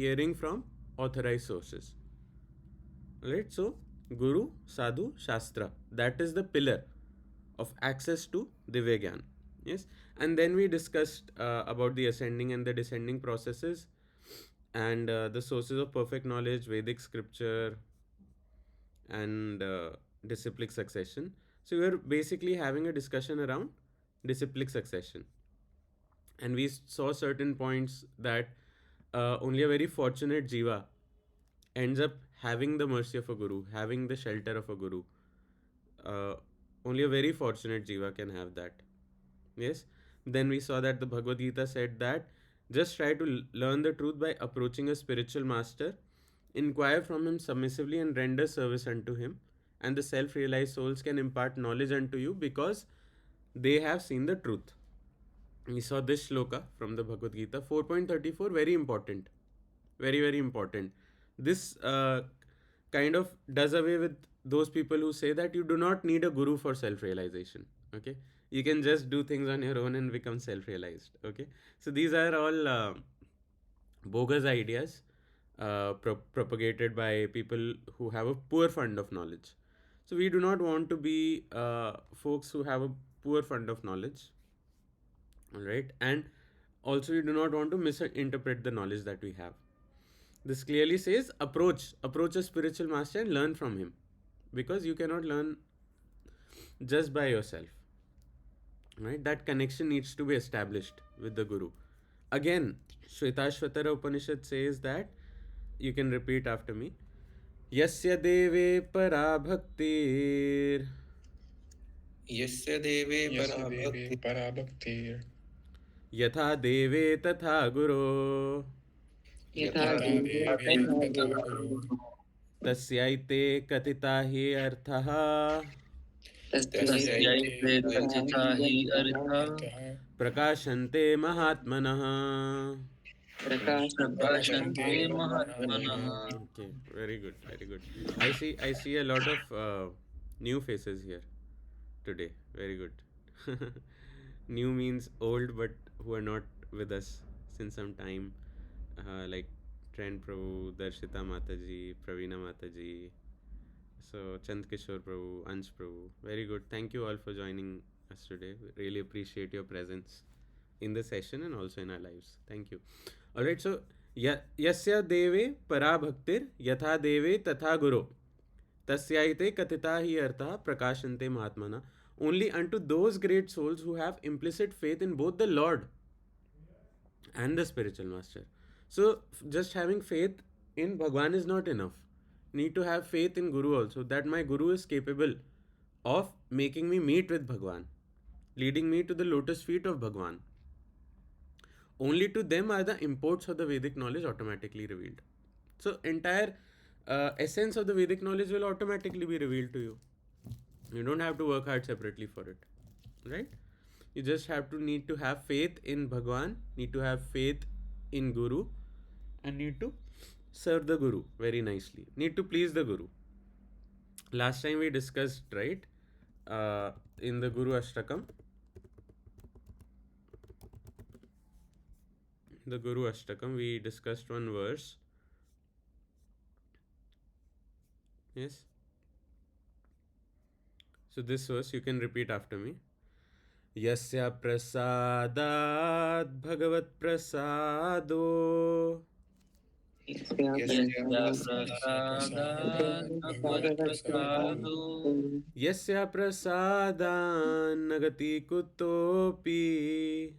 hearing from authorized sources. Right? So, Guru, Sadhu, Shastra. That is the pillar of access to Divya Gyan. Yes. And then we discussed about the ascending and the descending processes and the sources of perfect knowledge, Vedic scripture, and disciplic succession. So we were basically having a discussion around disciplic succession, and we saw certain points that only a very fortunate jiva ends up having the mercy of a guru, having the shelter of a guru. Uh, Only a very fortunate jiva can have that. Yes. Then we saw that the Bhagavad Gita said that just try to learn the truth by approaching a spiritual master, inquire from him submissively, and render service unto him. And the self realized souls can impart knowledge unto you because they have seen the truth. We saw this shloka from the Bhagavad Gita 4.34, very important. Very, very important. This kind of does away with those people who say that you do not need a guru for self realization. Okay, you can just do things on your own and become self realized. Okay, so these are all bogus ideas propagated by people who have a poor fund of knowledge. So we do not want to be folks who have a poor fund of knowledge. All right, and also we do not want to misinterpret the knowledge that we have. This clearly says approach a spiritual master and learn from him, because you cannot learn just by yourself. Right? That connection needs to be established with the guru. Again, Shvetashvatara Upanishad says that, you can repeat after me. Yasya deve para bhaktir यस्य देवे यस्य पराभक्तिर् yatha deve tatha guru यथा देवे तथा गुरु tasyaite katita hi arthaha तस्यैते कथिता हि अर्थः prakashante mahatmanah. प्रकाशन्ते महात्मनः. Okay, very good, very good. I see a lot of new faces here today. Very good. New means old, but who are not with us since some time, like Trend Prabhu, Darshita Mataji, Pravina Mataji, so Chand Kishore Prabhu, Ansh Prabhu. Very good. Thank you all for joining us today. Really appreciate your presence in the session and also in our lives. Thank you. All right. So yasya deve para bhaktir yatha deve tatha guru tasyaite katita hi artha prakashante mahatmana. Only unto those great souls who have implicit faith in both the Lord and the spiritual master. So just having faith in Bhagwan is not enough. Need to have faith in Guru also, that my Guru is capable of making me meet with Bhagwan, leading me to the lotus feet of Bhagwan. Only to them are the imports of the Vedic knowledge automatically revealed. So entire essence of the Vedic knowledge will automatically be revealed to you. You don't have to work hard separately for it, right? You just have to need to have faith in Bhagwan, need to have faith in Guru, and need to serve the Guru very nicely. Need to please the Guru. Last time we discussed, right, in the Guru Ashtakam, we discussed one verse. Yes. So this verse you can repeat after me. Yasya prasadat bhagavat prasado yasya prasadan nagati kutopi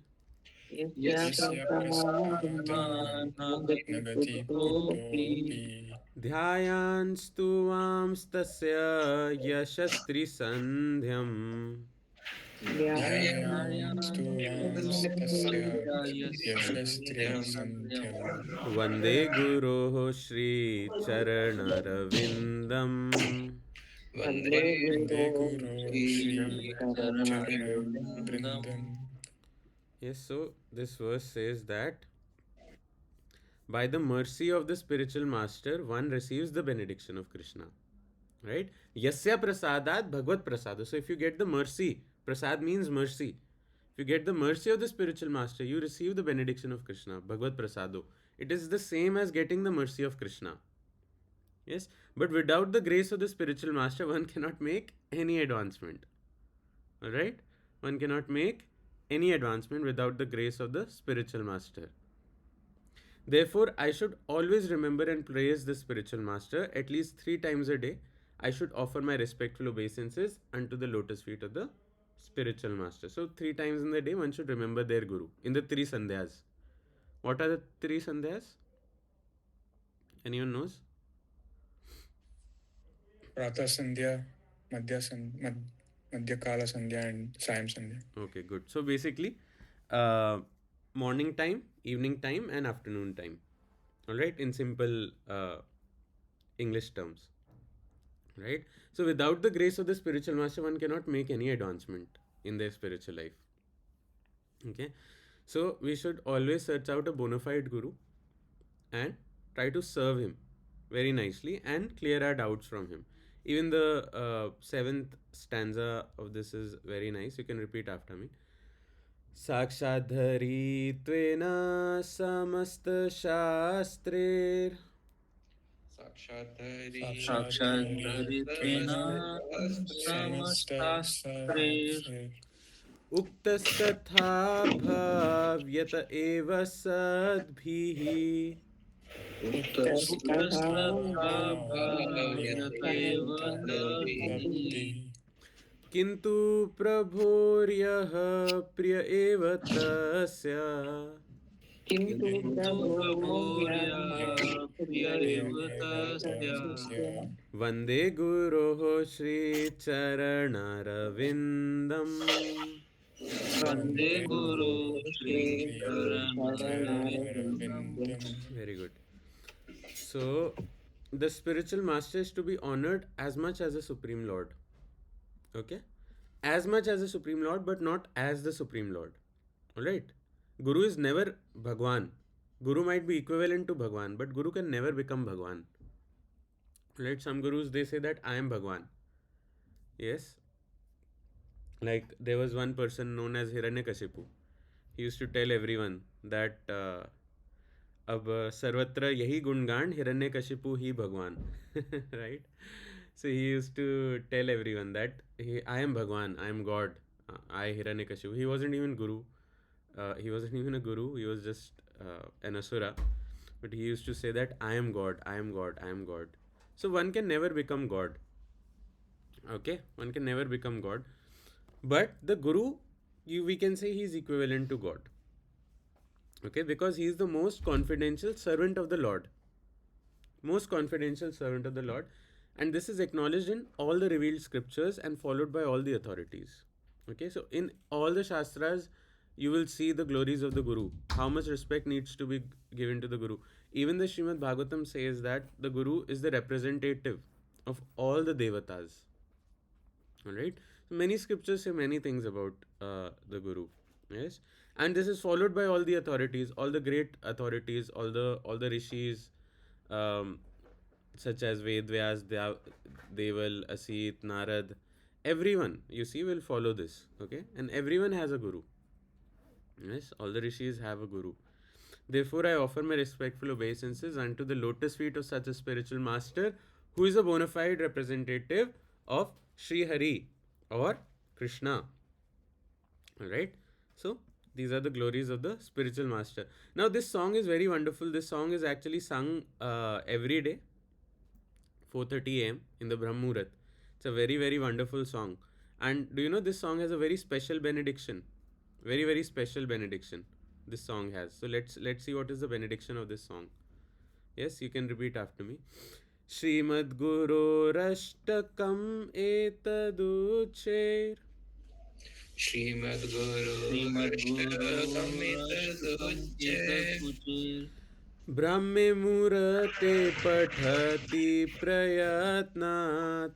dhyayan stuvam stasya yashastri sandhyam Vande Guroh Shri Charanarvindam. Yes, so this verse says that by the mercy of the spiritual master, one receives the benediction of Kṛṣṇa. Right? Yasya prasadat bhagavad prasado. So if you get the mercy, prasad means mercy. If you get the mercy of the spiritual master, you receive the benediction of Kṛṣṇa, bhagavad prasado. It is the same as getting the mercy of Krishna. Yes, but without the grace of the spiritual master, one cannot make any advancement. Alright? One cannot make any advancement without the grace of the spiritual master. Therefore, I should always remember and praise the spiritual master at least 3 times a day. I should offer my respectful obeisances unto the lotus feet of the spiritual master. So, 3 times in the day, one should remember their guru in the 3 sandhyas. What are the 3 sandhyas? Anyone knows? Pratha Sandhya, Madhya Kala Sandhya, and Sayam Sandhya. Okay, good. So basically, morning time, evening time, and afternoon time. All right, in simple English terms. Right. So without the grace of the spiritual master, one cannot make any advancement in their spiritual life. Okay. So we should always search out a bona fide guru and try to serve him very nicely and clear our doubts from him. Even the seventh stanza of this is very nice. You can repeat after me. साक्षाद्धरित्वेन समस्तशास्त्रैर् साक्षाद्धरित्वेन समस्तास्त्रे उक्तस्तथा भव्यत एव सद्भिः किन्तु प्रभोर्यः प्रिय एव तस्य वन्दे गुरोः श्रीचरणरविन्दम् Very good. So, the spiritual master is to be honored as much as the Supreme Lord. Okay? As much as the Supreme Lord, but not as the Supreme Lord. Alright? Guru is never Bhagwan. Guru might be equivalent to Bhagwan, but Guru can never become Bhagwan. Right? Some gurus, they say that I am Bhagwan. Yes? Like there was one person known as Hiranyakashipu. He used to tell everyone that अब सर्वत्र यही गुणगान हिरण्यकशिपु ही भगवान. Right? So he used to tell everyone that I am Bhagwan, I am God, I Hiranyakashipu. He wasn't even guru. He wasn't even a guru. He was just an asura. But he used to say that I am God, I am God, I am God. So one can never become God. Okay, one can never become God. But the guru, we can say he is equivalent to God. Okay, because he is the most confidential servant of the Lord. Most confidential servant of the Lord. And this is acknowledged in all the revealed scriptures and followed by all the authorities. Okay, so in all the Shastras, you will see the glories of the Guru. How much respect needs to be given to the Guru. Even the Srimad Bhagavatam says that the Guru is the representative of all the Devatas. Alright, so many scriptures say many things about the Guru. Yes, and this is followed by all the authorities, all the great authorities, all the rishis, such as Vedvyas, Deval, Asit, Narad. Everyone you see will follow this. Okay, and everyone has a guru. Yes, all the rishis have a guru. Therefore, I offer my respectful obeisances unto the lotus feet of such a spiritual master who is a bona fide representative of Sri Hari or Krishna. Alright, so these are the glories of the spiritual master. Now, this song is very wonderful. This song is actually sung every day, 4:30 a.m. in the Brahmurat. It's a very, very wonderful song. And do you know this song has a very special benediction? Very, very special benediction this song has. So let's see what is the benediction of this song. Yes, you can repeat after me. Srimad Guru Rashtakam etaducher Srimad Guru Brahme Murate Pathati Prayatnat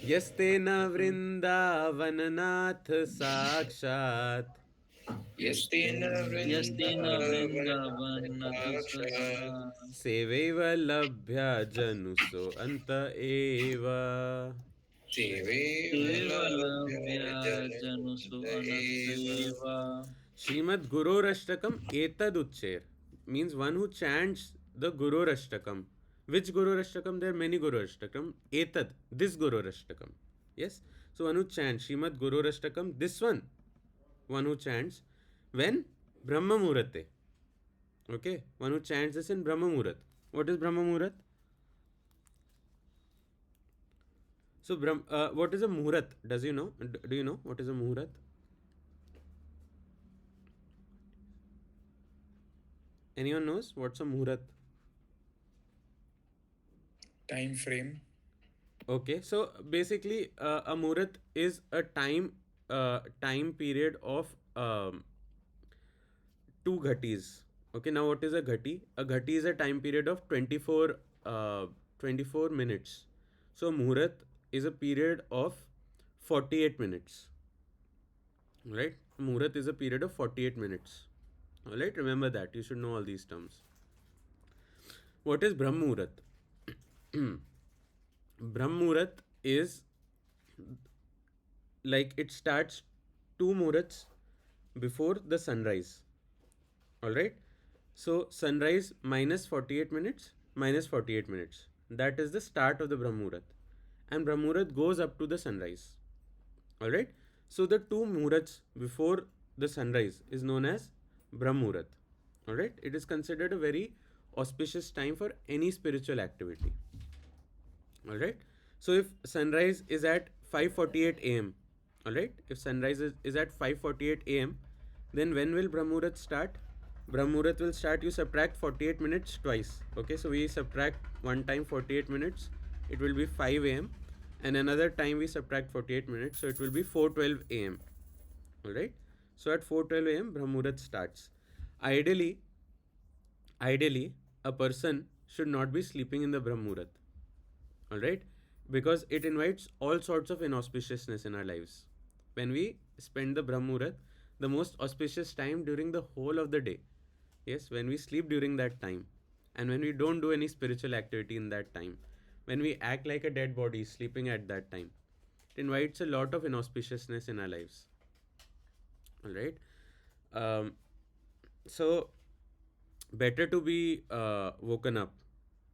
Yastena Vrindavananath Sakshat Sevaiva Labhya Januso Anta Eva. Kevalam Vyajanusu Srimad Gurorashtakam etad uchcher means one who chants the Gurorashtakam. Which Gurorashtakam? There are many Gurorashtakam. Etad, this Gurorashtakam. Yes? So one who chants Srimad Gurorashtakam, this one who chants when Brahma Muhurate. Okay? One who chants this in Brahma Muhurat. What is Brahma Muhurat? So, what is a Muhurat? Does you know? Do you know what is a Muhurat? Anyone knows what's a Muhurat? Time frame. Okay, so basically, a Muhurat is a time period of two ghatis. Okay, now what is a ghati? A ghati is a time period of 24 minutes. So Muhurat is a period of 48 minutes. Right? Muhurat is a period of 48 minutes. Alright, remember that. You should know all these terms. What is Brahm Muhurat? Brahm Muhurat is like it starts 2 muhurats before the sunrise. Alright? So sunrise minus 48 minutes minus 48 minutes. That is the start of the Brahm Muhurat. And Brahm Muhurat goes up to the sunrise. Alright? So the 2 muhurats before the sunrise is known as Brahm Muhurat. Alright? It is considered a very auspicious time for any spiritual activity. Alright? So if sunrise is at 5:48 am, alright? If sunrise is at 5:48 am, then when will Brahm Muhurat start? Brahm Muhurat will start, you subtract 48 minutes twice. Okay, so we subtract one time 48 minutes, it will be 5 am, and another time we subtract 48 minutes, so it will be 4:12 am. Alright? So at 4:12 am, Brahm Muhurat starts. Ideally, a person should not be sleeping in the Brahm Muhurat. Alright? Because it invites all sorts of inauspiciousness in our lives. When we spend the Brahm Muhurat, the most auspicious time during the whole of the day. Yes, when we sleep during that time, and when we don't do any spiritual activity in that time, when we act like a dead body sleeping at that time, it invites a lot of inauspiciousness in our lives. Alright? Um, so, better to be woken up.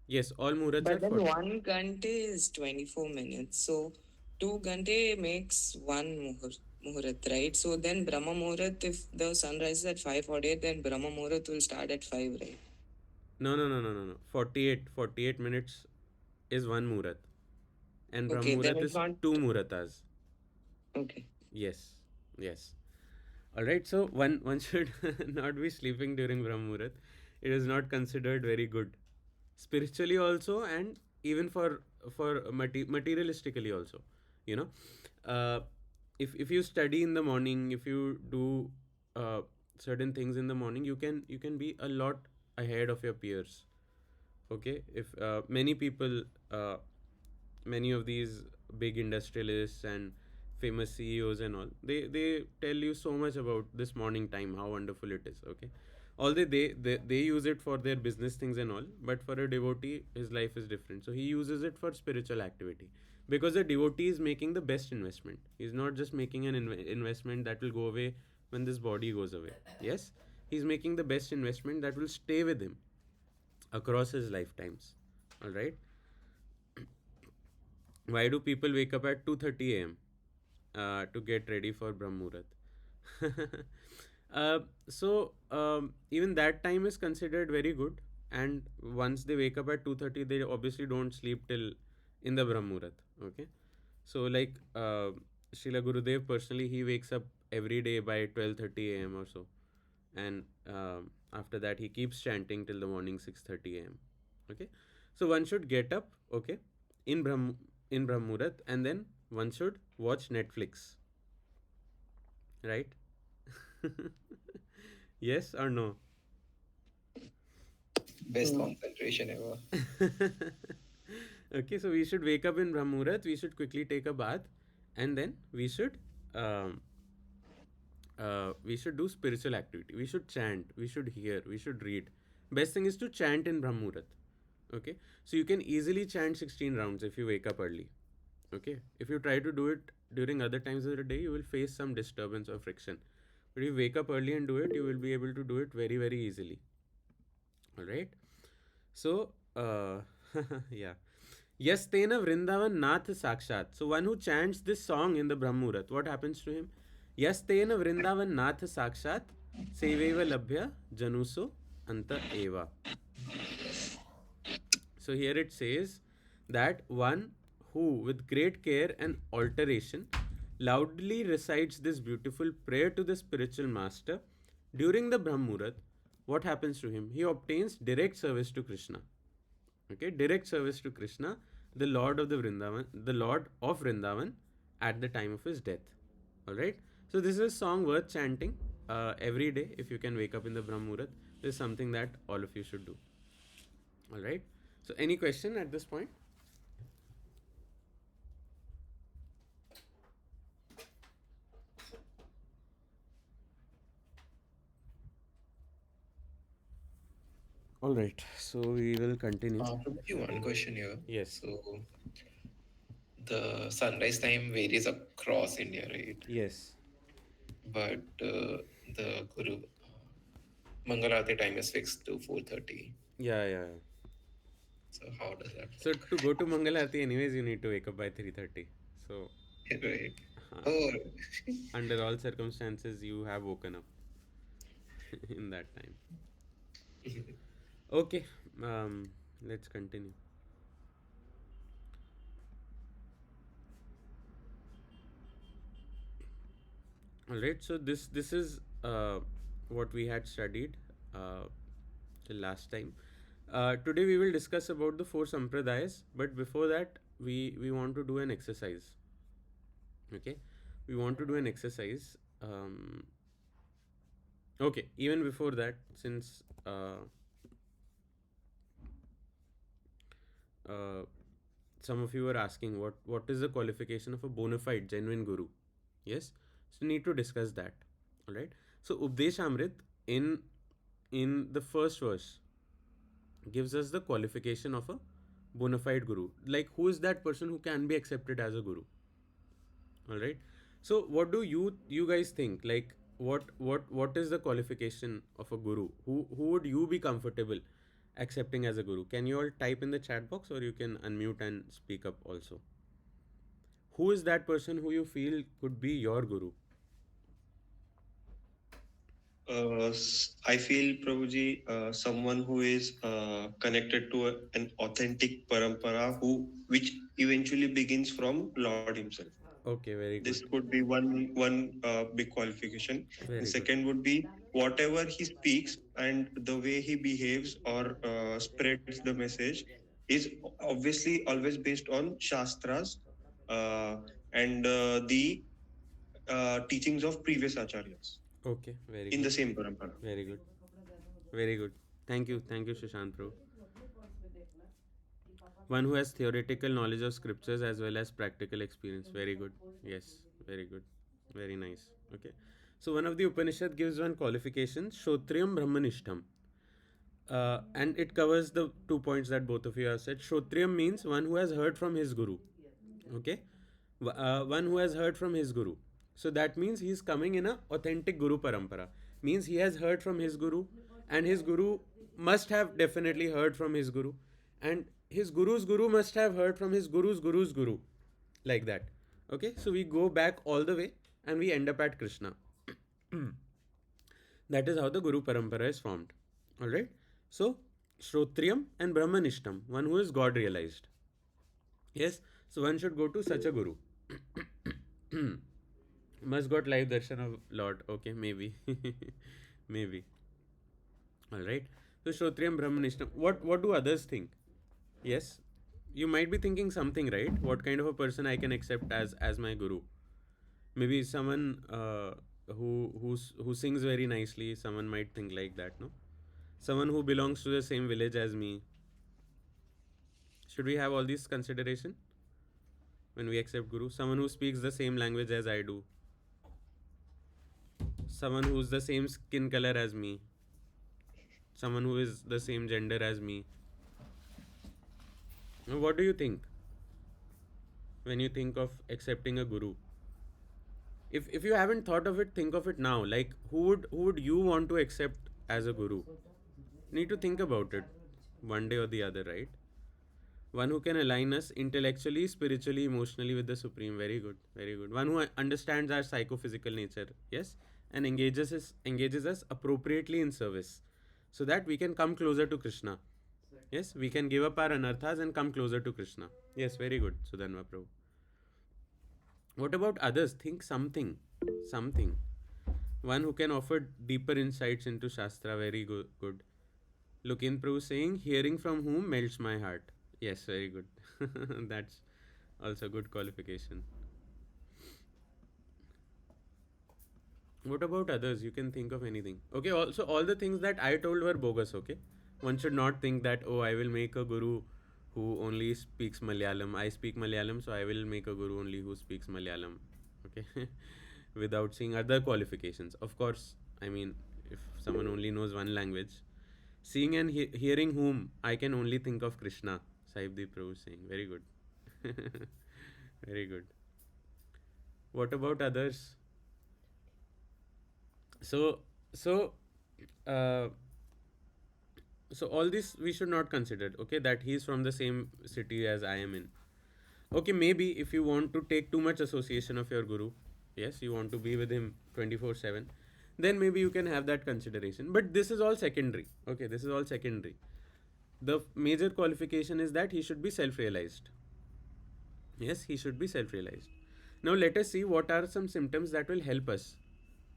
Yes, all Muhurats But are then 40. 1 ghante is 24 minutes. So 2 ghante makes one muhurat, right? So then Brahma Muhurat, if the sun rises at 5:48, then Brahma Muhurat will start at 5, right? No. 48 minutes is one Muhurat. And Brahm Okay, then Muhurat it's is not. 2 Muhuratas. Okay. Yes. Alright, so one should not be sleeping during Brahm Muhurat. It is not considered very good. Spiritually also, and even for materialistically also. You know, if you study in the morning, if you do certain things in the morning, you can be a lot ahead of your peers. Okay, if uh, many of these big industrialists and famous CEOs and all, they tell you so much about this morning time, how wonderful it is. Okay, although they use it for their business things and all, but for a devotee his life is different, so he uses it for spiritual activity, because the devotee is making the best investment. He's not just making an investment that will go away when this body goes away. Yes, he's making the best investment that will stay with him across his lifetimes. All right. Why do people wake up at 2:30 a.m. To get ready for Brahm Muhurat? Even that time is considered very good, and once they wake up at 2:30, they obviously don't sleep till in the Brahm Muhurat. Okay, so like Srila Gurudev personally, he wakes up every day by 12:30 a.m. or so, and after that he keeps chanting till the morning 6:30 a.m. Okay, so one should get up, okay, in Brahm Muhurat, and then one should watch Netflix, right? Yes or no? Best concentration ever. Okay, so we should wake up in Brahm Muhurat, we should quickly take a bath, and then um, we should do spiritual activity. We should chant, we should hear, we should read. Best thing is to chant in Brahm Muhurat. Okay, so you can easily chant 16 rounds if you wake up early. Okay, if you try to do it during other times of the day, you will face some disturbance or friction. But if you wake up early and do it, you will be able to do it very, very easily. All right. So, yeah. Yes, Tena Vrindavan Nath Sakshat. So, one who chants this song in the Brahmurat, what happens to him? Yes, Tena Vrindavan Nath Sakshat, Seveva Labhya Januso Anta Eva. So, here it says that one who, with great care and alteration, loudly recites this beautiful prayer to the spiritual master during the Brahmurat, what happens to him? He obtains direct service to Kṛṣṇa. Okay, direct service to Kṛṣṇa, the Lord of the Vrindavan, the Lord of Vrindavan, at the time of his death. All right. So this is a song worth chanting every day if you can wake up in the Brahmurat. This is something that all of you should do. All right. So any question at this point? All right. So we will continue. One question here. Yes. So the sunrise time varies across India, right? Yes. But the Guru Mangalarti time is fixed to 4:30. Yeah. So how does that So work? to go to Mangalarti, anyways, you need to wake up by 3:30. So Right. Oh, under all circumstances, you have woken up in that time. Okay, let's continue. All right, so this is what we had studied till last time. Today we will discuss about the four sampradayas, but before that we want to do an exercise. Okay, we want to do an exercise. Okay, even before that, since uh, some of you were asking what is the qualification of a bona fide genuine guru. Yes, so need to discuss that. All right. So Updeshamrit in the first verse gives us the qualification of a bona fide guru. Like who is that person who can be accepted as a guru? All right. So what do you guys think? Like what is the qualification of a guru? Who would you be comfortable accepting as a guru? Can you all type in the chat box or you can unmute and speak up also? Who is that person who you feel could be your guru? I feel, Prabhuji, someone who is connected to an authentic parampara, which eventually begins from Lord Himself. Okay, very good. This could be one big qualification. Very The good. second would be whatever he speaks and the way he behaves or spreads the message is obviously always based on shastras and the teachings of previous acharyas Okay, very in good. the same parampara. Very good. Very good. Thank you. Thank you, Shashant bro. One who has theoretical knowledge of scriptures as well as practical experience. Very good. Yes, very good. Very nice. Okay. So one of the Upanishad gives one qualification, Shrotriyam Brahmanishtam. And it covers the 2 points that both of you have said. Shrotriyam means one who has heard from his guru. Okay. One who has heard from his guru. So that means he is coming in a authentic guru parampara. Means he has heard from his guru, and his guru must have definitely heard from his guru, and his guru's guru must have heard from his guru's guru, like that. Okay, so we go back all the way and we end up at Kṛṣṇa. That is how the guru parampara is formed. All right. So Shrotriyam and Brahmanishtam, one who is God realized. Yes. So one should go to such a guru. Must got live darshan of Lord. Okay, maybe. Maybe. Alright. So Shrotriyam Brahmanishtam. What do others think? Yes. You might be thinking something, right? What kind of a person I can accept as my guru? Maybe someone who sings very nicely. Someone might think like that, no? Someone who belongs to the same village as me. Should we have all these consideration when we accept guru? Someone who speaks the same language as I do. Someone who's the same skin color as me. Someone who is the same gender as me. Now, what do you think? when you think of accepting a guru? If you haven't thought of it, think of it now. Like who would you want to accept as a guru? Need to think about it one day or the other, right? One who can align us intellectually, spiritually, emotionally with the Supreme. Very good, very good. One who understands our psychophysical nature, yes, and engages us appropriately in service, so that we can come closer to Krishna. Yes, we can give up our anarthas and come closer to Krishna. Yes, very good, Sudanva Prabhu. What about others? Think something. One who can offer deeper insights into Shastra. Very good. Look in Prabhu saying, hearing from whom melts my heart. Yes, very good. That's also good qualification. What about others? You can think of anything. Okay, also all the things that I told were bogus, okay? One should not think that, oh, I will make a guru who only speaks Malayalam. I speak Malayalam, so I will make a guru only who speaks Malayalam. Okay? Without seeing other qualifications. Of course, I mean, if someone only knows one language, seeing and hearing whom, I can only think of Krishna. Sahibdeep Prabhu is saying. Very good. Very good. What about others? So, so, uh, so all this we should not consider. Okay, that he is from the same city as I am in. Okay, maybe if you want to take too much association of your guru, yes, you want to be with him 24/7, then maybe you can have that consideration. But this is all secondary. Okay, this is all secondary. The major qualification is that he should be self-realized. Yes, he should be self-realized. Now let us see what are some symptoms that will help us.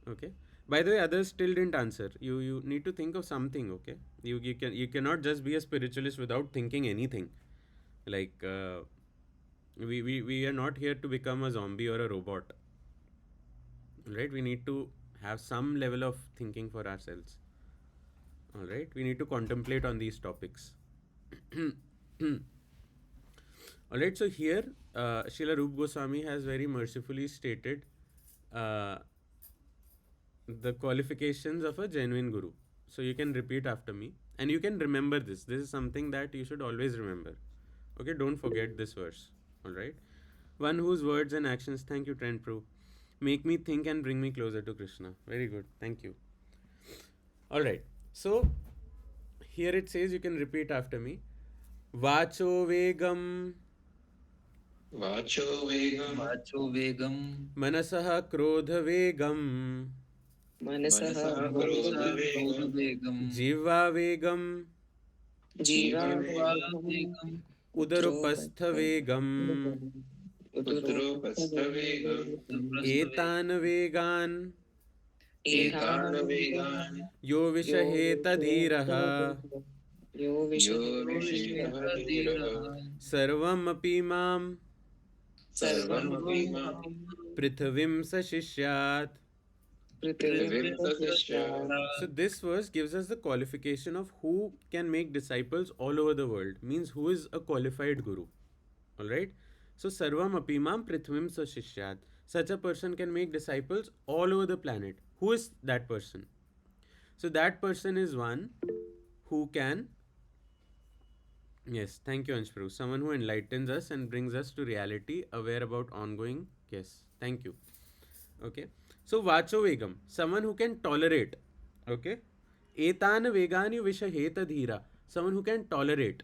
Okay. By the way, others still didn't answer. You need to think of something. Okay. You cannot just be a spiritualist without thinking anything. Like we are not here to become a zombie or a robot. Right. We need to have some level of thinking for ourselves. All right. We need to contemplate on these topics. All right. So here, Srila Rup Goswami has very mercifully stated the qualifications of a genuine guru. So you can repeat after me and you can remember this. This is something that you should always remember. Okay, don't forget this verse. All right. One whose words and actions, thank you, Trent Prabhu, make me think and bring me closer to Krishna. Very good. Thank you. All right. So here it says, you can repeat after me. Vacho vegam, Vacho vegam, Vacho vegam, manasah krodha vegam, Manasah Manasah Krodha krodha Krodha vegam, vegam, jiva vegam, Jiva Jiva Vegam vegam, udarupastha vegam, Utropastha vegam, etan vegan, Etana vegan, yo vishaheta dhiraha, Yo Yo Vishaya visheta dhiraha, sarvam api mam, Sarvam Sarvam apimam, prithvim sashishyat. Prithvim sasishyat. So this verse gives us the qualification of who can make disciples all over the world. Means who is a qualified guru. Alright. So sarvam apimam prithvim sashishyat. Such a person can make disciples all over the planet. Who is that person? So that person is one who can, yes, thank you Anshpru, someone who enlightens us and brings us to reality, aware about ongoing, yes, thank you. Okay. So vacho vegam, someone who can tolerate. Okay. Etan vegani vishaheta dhira, someone who can tolerate.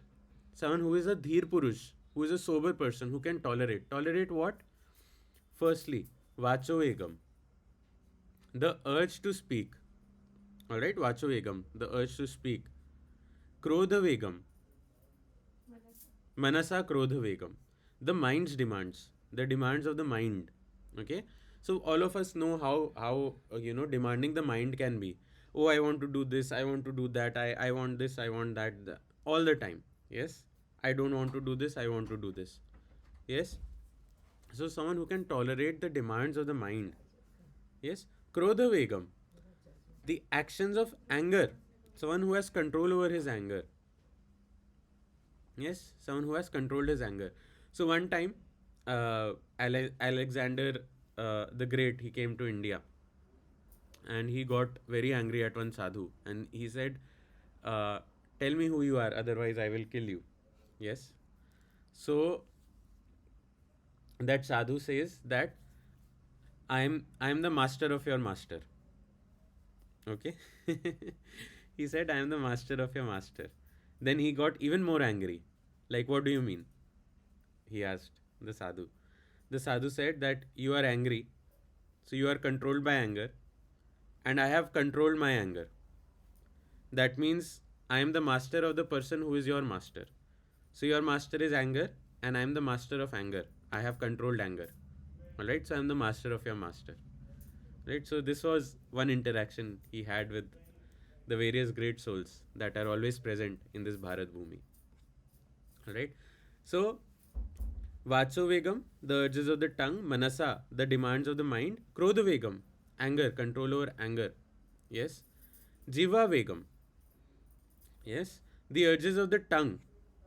Someone who is a dhir purush, who is a sober person, who can tolerate. Tolerate what? Firstly, vacho vegam, the urge to speak. Alright, vacho vegam, the urge to speak. Krodha vegam, manasa krodha vegam, the mind's demands, the demands of the mind. Okay. So all of us know how demanding the mind can be. Oh, I want to do this, I want to do that, I want this, I want that, all the time. Yes. I don't want to do this, I want to do this. Yes. So someone who can tolerate the demands of the mind. Yes. Krodha vegam, the actions of anger, someone who has control over his anger. Yes, someone who has controlled his anger. So one time, Alexander the Great, he came to India, and he got very angry at one sadhu, and he said, "Tell me who you are, otherwise I will kill you." Yes. So that sadhu says that I am the master of your master. Okay. He said, I am the master of your master. Then he got even more angry. Like, what do you mean? He asked the sadhu. The sadhu said that you are angry, so you are controlled by anger, and I have controlled my anger. That means I am the master of the person who is your master. So your master is anger, and I am the master of anger. I have controlled anger. Alright, so I am the master of your master. Right, so this was one interaction he had with the various great souls that are always present in this Bharat Bhumi. Alright, so Vacho Vegam, the urges of the tongue, Manasa, the demands of the mind, Krodha Vegam, anger, control over anger. Yes. Jiva Vegam, yes, the urges of the tongue.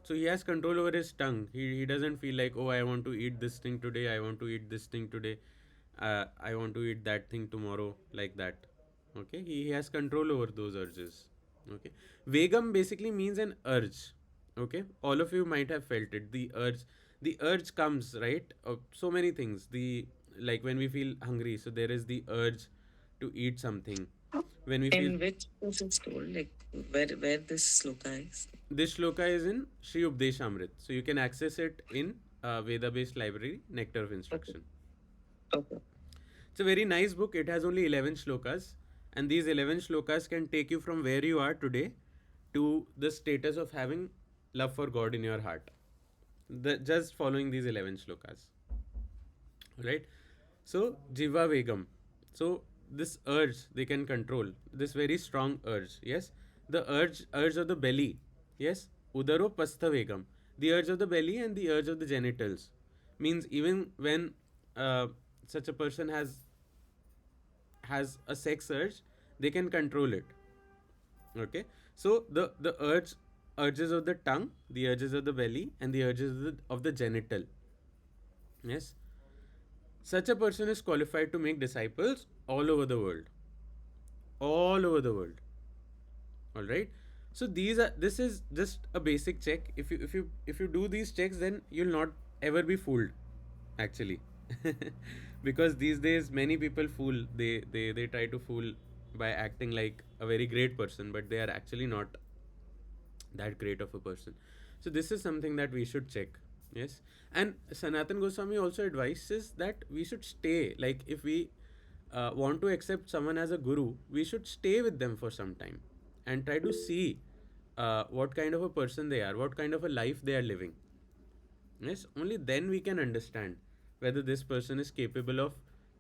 So he has control over his tongue. He doesn't feel like, oh, I want to eat this thing today, I want to eat this thing today, I want to eat that thing tomorrow, like that. Okay, he has control over those urges. Okay, Vegam basically means an urge. Okay, all of you might have felt it. The urge comes, right, so many things. The Like when we feel hungry, so there is the urge to eat something. When we feel, In which place it's told, like where this sloka is? this shloka is in Sri Updeshamrit, so you can access it in Veda-based library, Nectar of Instruction. Okay. It's a very nice book. It has only 11 shlokas, and these 11 shlokas can take you from where you are today to the status of having love for God in your heart. Just following these 11 shlokas. Right? So, Jiva Vegam. So, this urge they can control, this very strong urge. Yes? The urge of the belly. Yes? Udaro Pastha Vegam. The urge of the belly and the urge of the genitals. Means even when such a person has a sex urge, they can control it. Okay, so the urges of the tongue, the urges of the belly, and the urges of the genital. Yes, such a person is qualified to make disciples all over the world, all over the world. All right, so this is just a basic check. If you do these checks, then you'll not ever be fooled, actually. Because these days many people fool, they try to fool by acting like a very great person, but they are actually not that great of a person. So this is something that we should check. Yes, and Sanatan Goswami also advises that we should stay, like if we want to accept someone as a guru, we should stay with them for some time and try to see what kind of a person they are, what kind of a life they are living. Yes, only then we can understand whether this person is capable of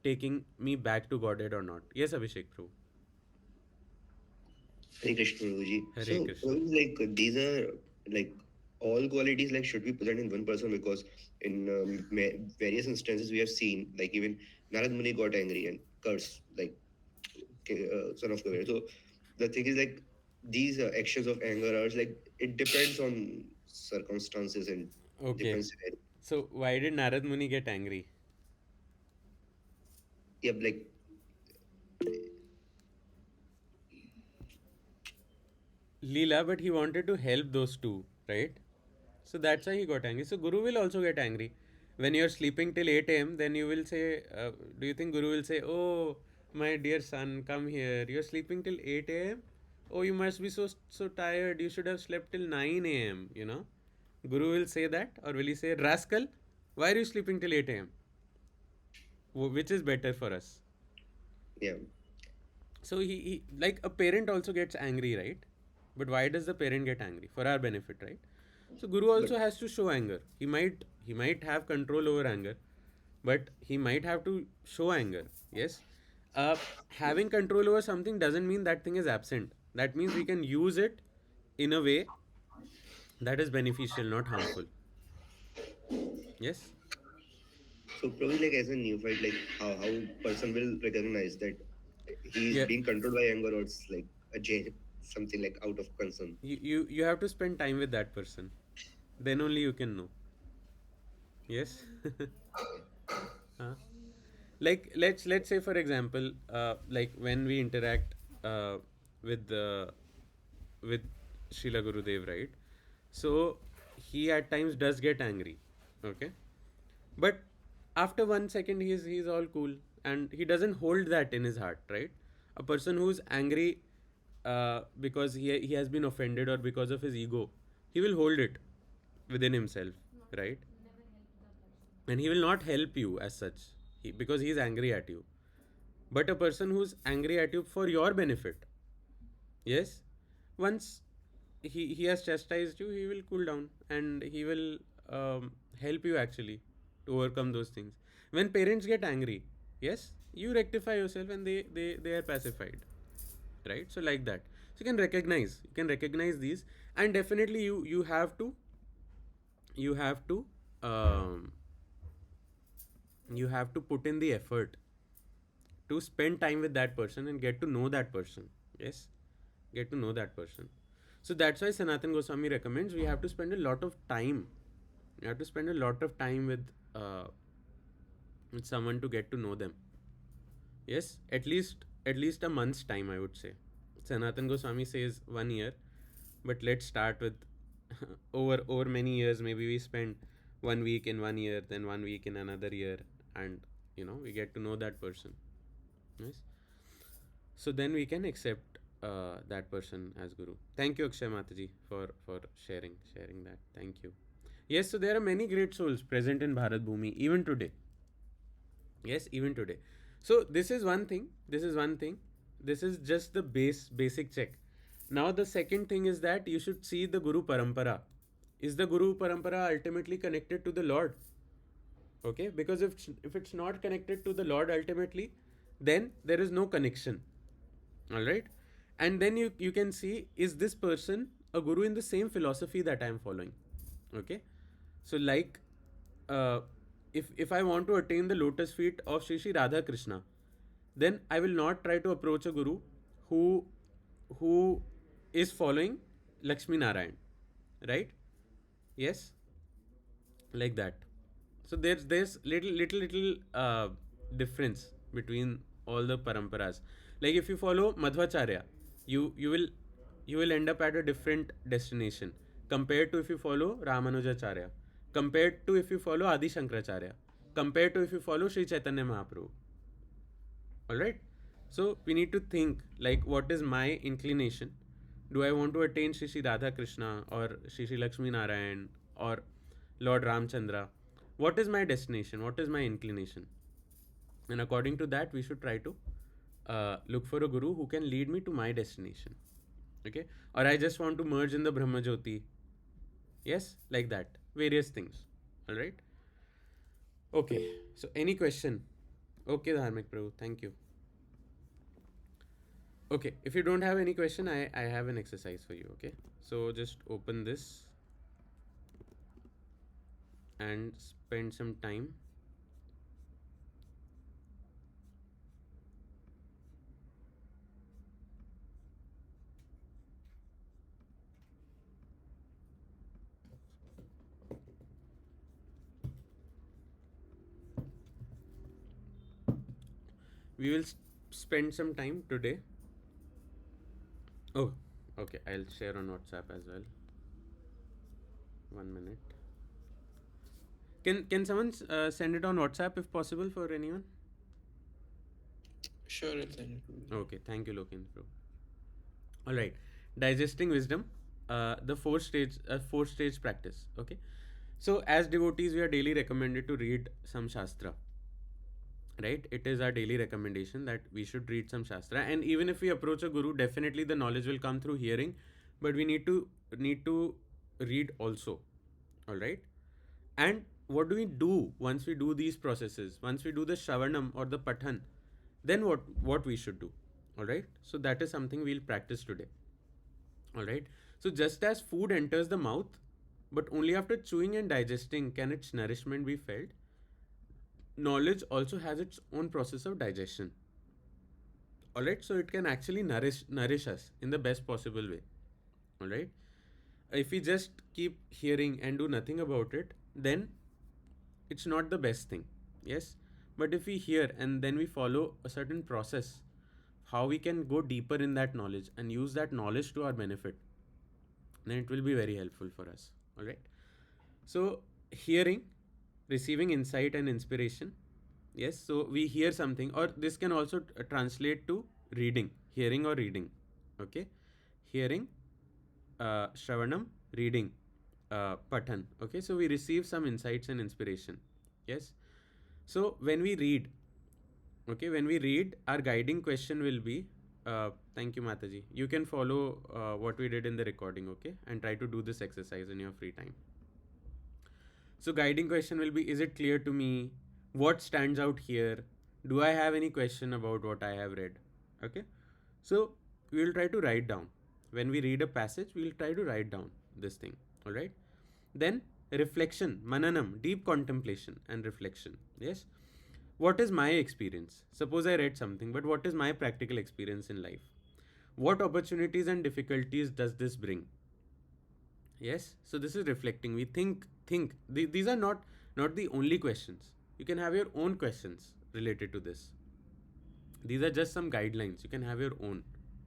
taking me back to Godhead or not. Yes, Abhishek Prabhu. Hare Krishna, Guruji. Hare So, Krishna. like these are like all qualities like should be present in one person, because in various instances we have seen like even Narad Muni got angry and cursed like son of Kaveri. So the thing is like these actions of anger are like it depends on circumstances and Okay. different scenarios. So why did Narad Muni get angry? Yeah, like Leela, but he wanted to help those two, right? So that's why he got angry. So Guru will also get angry. When you're sleeping till 8 a.m., then you will say, do you think Guru will say, oh, my dear son, come here. You're sleeping till 8 a.m.? Oh, you must be so tired. You should have slept till 9 a.m., you know? Guru will say that, or will he say, rascal, why are you sleeping till 8 a.m.? Which is better for us? yeah. So he like a parent also gets angry, right? But why does the parent get angry? For our benefit, right? So Guru also has to show anger. He might have control over anger, but he might have to show anger. Yes. Having control over something doesn't mean that thing is absent. That means we can use it in a way that is beneficial, not harmful. Yes. So probably like as a neophyte, like how person will recognize that he is Yeah. being controlled by anger or it's like a something like out of concern. You have to spend time with that person. Then only you can know. Yes. Huh? Like let's say for example, like when we interact with with Srila Gurudev, right? So he at times does get angry, okay, but after 1 second he's all cool, and he doesn't hold that in his heart, right? A person who's angry because he has been offended or because of his ego, he will hold it within himself, right? And he will not help you as such, because he's angry at you. But a person who's angry at you for your benefit, yes, once he has chastised you, he will cool down, and he will help you actually to overcome those things. When parents get angry, yes, you rectify yourself, and they are pacified, right? So like that. So you can recognize these, and definitely you have to you have to um, you have to put in the effort to spend time with that person and get to know that person. Yes, get to know that person. So that's why Sanatan Goswami recommends we have to spend a lot of time. You have to spend a lot of time with someone to get to know them. Yes, at least a month's time, I would say. Sanatan Goswami says 1 year, but let's start with over many years. Maybe we spend 1 week in 1 year, then 1 week in another year, and we get to know that person. Yes. So then we can accept that person as guru. Thank you, Akshay Mataji, for sharing that. Thank you. Yes, so there are many great souls present in Bharat Bhumi even today. Yes, even today. So this is one thing. This is just the basic check. Now the second thing is that you should see the Guru Parampara. Is the Guru Parampara ultimately connected to the Lord? Okay, because if it's not connected to the Lord ultimately, then there is no connection. All right, and then you can see, is this person a guru in the same philosophy that I am following? Okay, so like if I want to attain the lotus feet of Shri Radha Krishna, then I will not try to approach a guru who who is following Lakshmi Narayan, right? Yes, like that. So there's little difference between all the paramparas. Like if you follow Madhvacharya, you will end up at a different destination compared to if you follow Ramanujacharya, compared to if you follow Adi Shankaracharya, compared to if you follow Sri Chaitanya Mahaprabhu. All right. So we need to think, like, what is my inclination? Do I want to attain Shri Radha Krishna or Shri Lakshmi Narayan or Lord Ramchandra? What is my destination? What is my inclination? And according to that, we should try to look for a guru who can lead me to my destination. Okay, or I just want to merge in the Brahma Jyoti. Yes, like that. Various things. All right. Okay. So any question? Okay, Dharmik Prabhu. Thank you. Okay, if you don't have any question, I have an exercise for you. Okay, so just open this and spend some time. We will spend some time today. Oh, okay, I'll share on WhatsApp as well. 1 minute. Can someone send it on WhatsApp if possible for anyone? Sure, I'll send it. Okay, thank you, Loken Bro. All right, digesting wisdom, the four stage practice. Okay, so as devotees, we are daily recommended to read some shastra. Right, it is our daily recommendation that we should read some shastra, and even if we approach a guru, definitely the knowledge will come through hearing, but we need to read also. All right, and what do we do once we do these processes? Once we do the shravanam or the pathan, then what we should do? All right, so that is something we'll practice today. All right, so just as food enters the mouth, but only after chewing and digesting can its nourishment be felt, knowledge also has its own process of digestion. All right, so it can actually nourish us in the best possible way. All right, if we just keep hearing and do nothing about it, then it's not the best thing. Yes, but if we hear and then we follow a certain process, how we can go deeper in that knowledge and use that knowledge to our benefit, then it will be very helpful for us. All right, so hearing receiving insight and inspiration. Yes, so we hear something, or this can also translate to reading, hearing or reading. Okay, hearing, shravanam, reading, patan. Okay, so we receive some insights and inspiration. Yes, so when we read, okay, when we read, our guiding question will be, thank you, Mataji. You can follow what we did in the recording, okay, and try to do this exercise in your free time. So guiding question will be, is it clear to me? What stands out here? Do I have any question about what I have read? Okay. So we will try to write down. When we read a passage, we will try to write down this thing. Alright. Then reflection, mananam, deep contemplation and reflection. Yes. What is my experience? Suppose I read something, but what is my practical experience in life? What opportunities and difficulties does this bring? Yes, so this is reflecting. We think. These are not the only questions. You can have your own questions related to this. These are just some guidelines. You can have your own.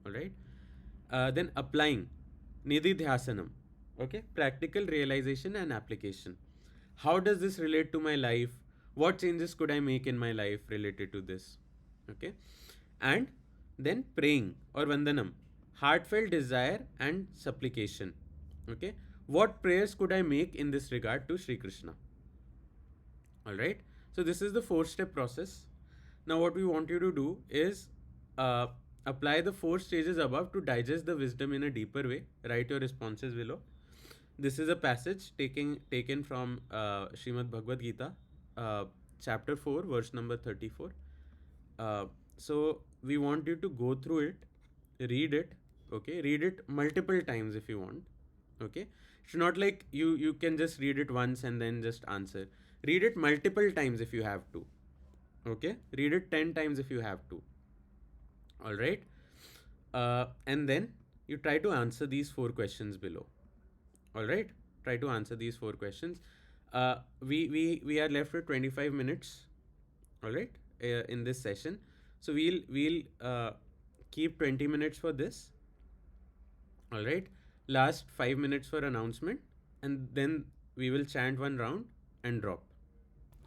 All right. Then applying, nididhyasanam. Okay, practical realization and application. How does this relate to my life? What changes could I make in my life related to this? Okay, and then praying or vandanam, heartfelt desire and supplication. Okay, what prayers could I make in this regard to Sri Krishna? All right, so this is the 4-step process. Now what we want you to do is uh, apply the 4 stages above to digest the wisdom in a deeper way. Write your responses below. This is a passage taken from Srimad Bhagavad Gita, chapter 4, verse number 34. So we want you to go through it, read it. Okay, read it multiple times if you want. Okay, it's not like you can just read it once and then just answer. Read it multiple times if you have to. Okay, read it 10 times if you have to. All right, and then you try to answer these 4 questions below. All right, try to answer these 4 questions. We are left with 25 minutes. All right, in this session, so we'll keep 20 minutes for this. All right, last 5 minutes for announcement, and then we will chant one round and drop.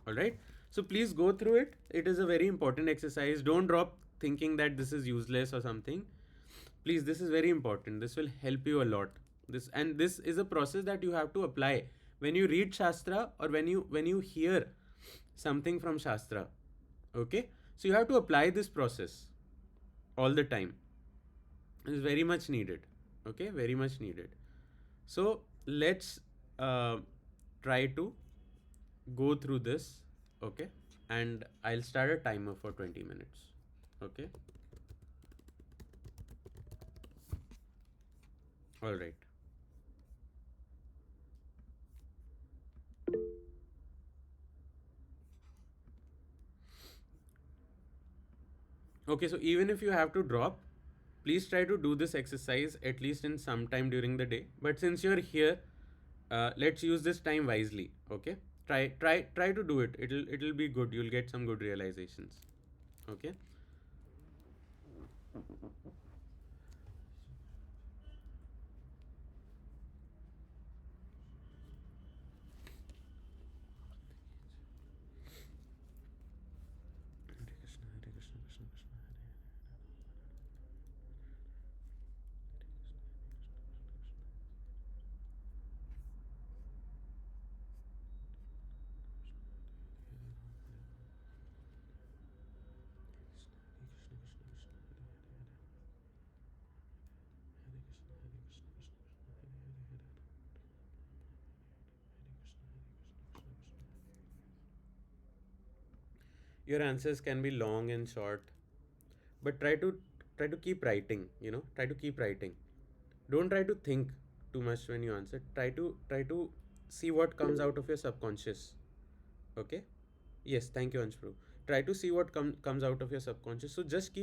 All right, so please go through it. It is a very important exercise. Don't drop thinking that this is useless or something. Please, this is very important. This will help you a lot. This is a process that you have to apply when you read shastra, or when you hear something from shastra. Okay, so you have to apply this process all the time. It is very much needed. Okay, very much needed. So let's try to go through this. Okay, and I'll start a timer for 20 minutes. Okay, all right. Okay, so even if you have to drop, please try to do this exercise at least in some time during the day. But since you're here, let's use this time wisely. Okay, try to do it. It'll be good. You'll get some good realizations. Okay. Hare Krishna, Hare Krishna, Krishna Krishna, Hare Hare. Your answers can be long and short, but try to keep writing. Try to keep writing. Don't try to think too much when you answer. Try to see what comes out of your subconscious. Okay. Yes, thank you, Anshpru. Try to see what comes out of your subconscious. So just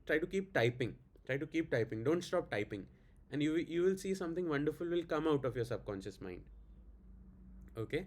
try to keep typing. Try to keep typing. Don't stop typing, and you will see something wonderful will come out of your subconscious mind. Okay.